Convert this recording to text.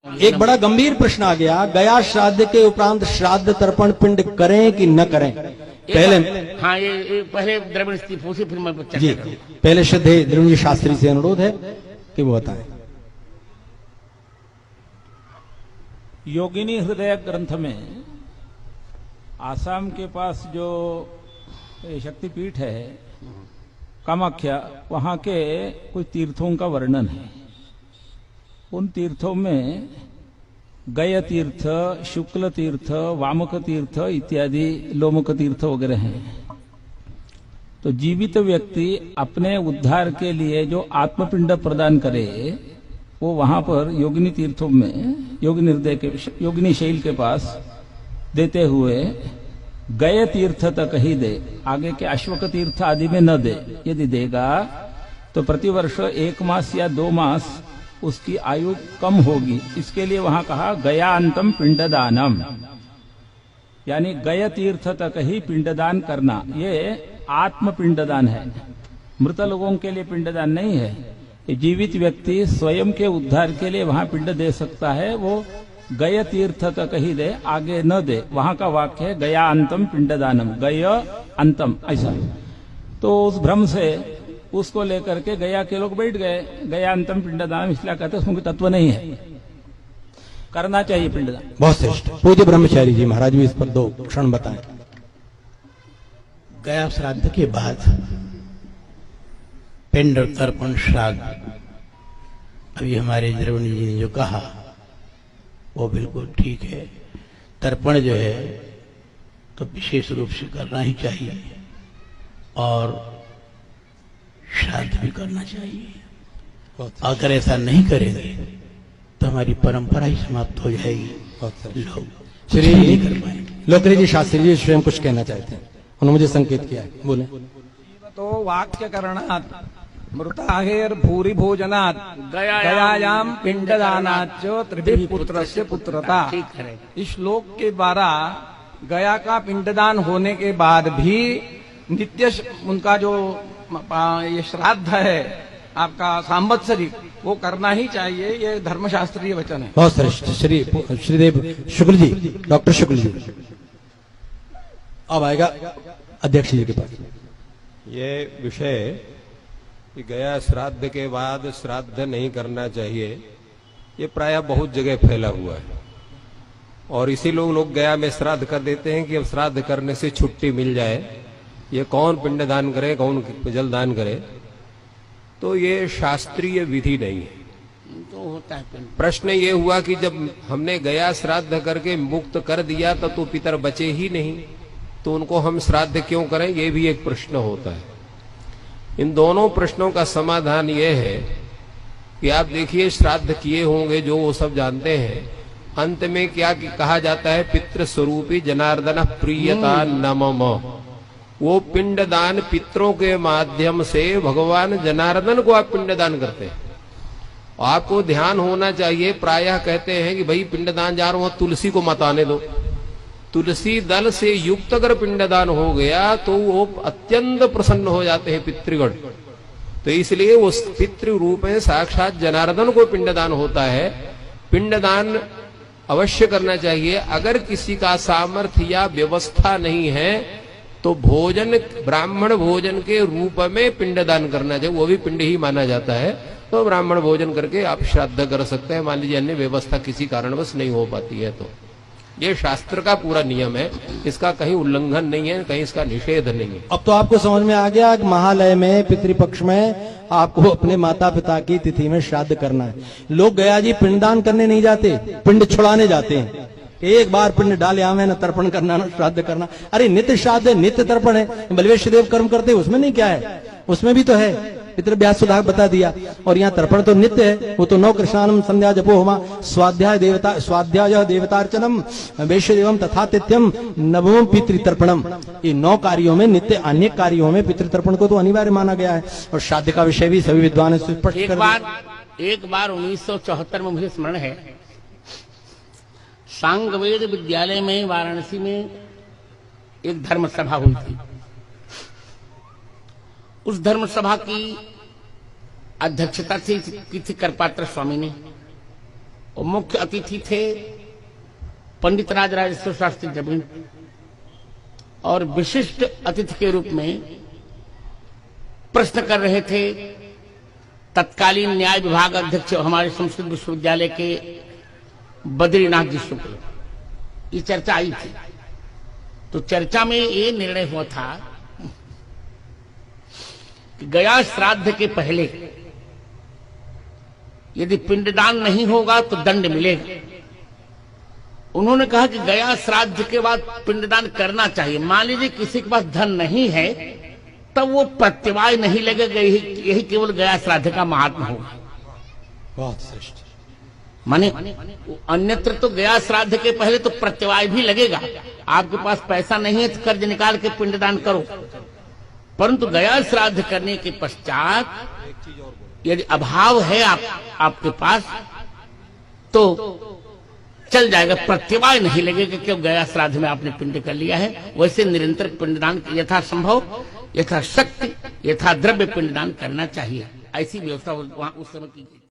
एक बड़ा गंभीर प्रश्न आ गया, गया श्राद्ध के उपरांत श्राद्ध तर्पण पिंड करें कि न करें। पहले हाँ ये पहले द्रविड़ स्तीफों से फिर मैं चर्चा जी करूं। पहले श्रद्धेय द्रविड़ शास्त्री से अनुरोध है कि वो बताएं। योगिनी हृदय ग्रंथ में आसाम के पास जो शक्तिपीठ है कामाख्या, वहां के कुछ तीर्थों का वर्णन है। उन तीर्थों में गय तीर्थ, शुक्ल तीर्थ, वामक तीर्थ इत्यादि लोमक तीर्थ वगैरह हैं। तो जीवित व्यक्ति अपने उद्धार के लिए जो आत्मपिंड प्रदान करे वो वहां पर योगिनी तीर्थों में योगिनी हृदय के योगिनी शैल के पास देते हुए गय तीर्थ तक ही दे, आगे के अश्वक तीर्थ आदि में न दे। यदि देगा तो प्रतिवर्ष 1 मास या 2 मास उसकी आयु कम होगी। इसके लिए वहां कहा गयान्तम पिंडदानम, यानी गय तीर्थ तक ही पिंडदान करना। ये आत्म पिंडदान है, मृत लोगों के लिए पिंडदान नहीं है। ये जीवित व्यक्ति स्वयं के उद्धार के लिए वहां पिंड दे सकता है, वो गय तीर्थ तक ही दे, आगे न दे। वहां का वाक्य है गयान्तम पिंडदानम, गय अंतम, ऐसा। तो उस भ्रम से उसको लेकर के गया के लोग बैठ गए, गयान्तम पिंडदानम इसलिए कहते हैं, उसमें कोई तत्व नहीं है। करना चाहिए पिंडदान। बहुत श्रेष्ठ। पूज्य ब्रह्मचारी जी महाराज भी इस पर 2 क्षण बताएं। गया श्राद्ध के बाद पिंड तर्पण श्राद्ध, अभी हमारे द्रविड़ जी ने जो कहा वो बिल्कुल ठीक है। तर्पण जो है तो विशेष रूप से करना ही चाहिए और श्राद्ध भी करना चाहिए। अगर ऐसा नहीं करेंगे तो हमारी परंपरा ही समाप्त हो जाएगी। लोग श्री नहीं कर पाएंगे। लोकरी जी शास्त्री जी स्वयं कुछ कहना चाहते हैं, उन्होंने मुझे संकेत किया है, बोले। तो वाक्य करणात् मृताहेर भूरि भोजनात् गयायाम पिंडदानाच्च त्रिभिः पुत्रस्य पुत्रता। ठीक है। इस श्लोक के द्वारा गया का पिंडदान होने के बाद भी नित्य उनका जो ये श्राद्ध है आपका सांवत्सरिक, वो करना ही चाहिए। ये धर्मशास्त्रीय वचन है। बहुत श्रेष्ठ। श्रीदेव शुक्ल जी, डॉक्टर शुक्ल जी, अब आएगा अध्यक्ष जी के पास। ये विषय कि गया श्राद्ध के बाद श्राद्ध नहीं करना चाहिए, ये प्रायः बहुत जगह फैला हुआ है और इसी लोग गया में श्राद्ध कर देते हैं कि अब श्राद्ध करने से छुट्टी मिल जाए। ये कौन पिंडदान करे, कौन जलदान करे, तो ये शास्त्रीय विधि नहीं है। तो होता है पिंड। प्रश्न ये हुआ कि जब हमने गया श्राद्ध करके मुक्त कर दिया तो पितर बचे ही नहीं, तो उनको हम श्राद्ध क्यों करें, ये भी एक प्रश्न होता है। इन दोनों प्रश्नों का समाधान ये है कि आप देखिए, श्राद्ध किए होंगे जो वो सब जानते हैं, अंत में क्या कहा जाता है, पितृ स्वरूपी जनार्दन प्रियता नमम। वो पिंडदान पितरों के माध्यम से भगवान जनार्दन को आप पिंडदान करते हैं। आपको ध्यान होना चाहिए, प्रायः कहते हैं कि भाई पिंडदान जा रहा हूं, तुलसी को मत आने दो। तुलसी दल से युक्त अगर पिंडदान हो गया तो वो अत्यंत प्रसन्न हो जाते हैं पितृगण। तो इसलिए उस पितृ रूप में साक्षात जनार्दन को पिंडदान होता है। पिंडदान अवश्य करना चाहिए। अगर किसी का सामर्थ्य या व्यवस्था नहीं है तो भोजन, ब्राह्मण भोजन के रूप में पिंडदान करना चाहिए, वो भी पिंड ही माना जाता है। तो ब्राह्मण भोजन करके आप श्राद्ध कर सकते हैं। मान लीजिए अन्य व्यवस्था किसी कारणवश नहीं हो पाती है, तो ये शास्त्र का पूरा नियम है, इसका कहीं उल्लंघन नहीं है, कहीं इसका निषेध नहीं है। अब तो आपको समझ में आ गया कि महालय में पितृपक्ष में आपको अपने माता पिता की तिथि में श्राद्ध करना है। लोग गया जी पिंडदान करने नहीं जाते, पिंड छुड़ाने जाते हैं। एक बार पिंड डाले आवे न तर्पण करना न श्राद्ध करना। अरे नित्य श्राद्ध है, नित्य तर्पण है। बलवेश देव कर्म करते, उसमें नहीं क्या है, उसमें भी तो है। पितृव्यास सुधार बता दिया। और यहाँ तर्पण तो नित्य है, वो तो 9 कृष्णानम संध्या जपो होमा स्वाध्याय देवतार्चनम वैश्य देवम तथा तिथ्यम नवम पितृतर्पणम। ये 9 कार्यों में नित्य अन्य कार्यों में पितृतर्पण को तो अनिवार्य माना गया है। और श्राद्ध का विषय भी सभी विद्वान स्पष्ट कर दिया। एक बार 1974 में मुझे स्मरण है, सांगवेद विद्यालय में वाराणसी में एक धर्म सभा हुई थी। उस धर्म सभा की अध्यक्षता की थी करपात्र स्वामी ने। और मुख्य अतिथि थे पंडित राजराजेश्वर शास्त्री जमीन, और विशिष्ट अतिथि के रूप में प्रश्न कर रहे थे तत्कालीन न्याय विभाग अध्यक्ष हमारे संस्कृत विश्वविद्यालय के बद्रीनाथ जी शुक्ल। ये चर्चा आई थी, तो चर्चा में ये निर्णय हुआ था कि गया श्राद्ध के पहले यदि पिंडदान नहीं होगा तो दंड मिलेगा। उन्होंने कहा कि गया श्राद्ध के बाद पिंडदान करना चाहिए। मान लीजिए किसी के पास धन नहीं है तब वो प्रत्यवाय नहीं लगेगा, यही केवल गया श्राद्ध का महात्मा होगा। बहुत श्रेष्ठ। माने अन्यत्र तो गया श्राद्ध के पहले तो प्रत्यवाय भी लगेगा। आपके पास पैसा नहीं है तो कर्ज निकाल के पिंडदान करो, परंतु गया श्राद्ध करने के पश्चात यदि अभाव है आपके पास तो चल जाएगा, प्रत्यवाय नहीं लगेगा कि गया श्राद्ध में आपने पिंड कर लिया है। वैसे निरंतर पिंडदान यथासंभव, यथाशक्ति, यथा द्रव्य पिंडदान करना चाहिए। ऐसी व्यवस्था वहां उस समय की।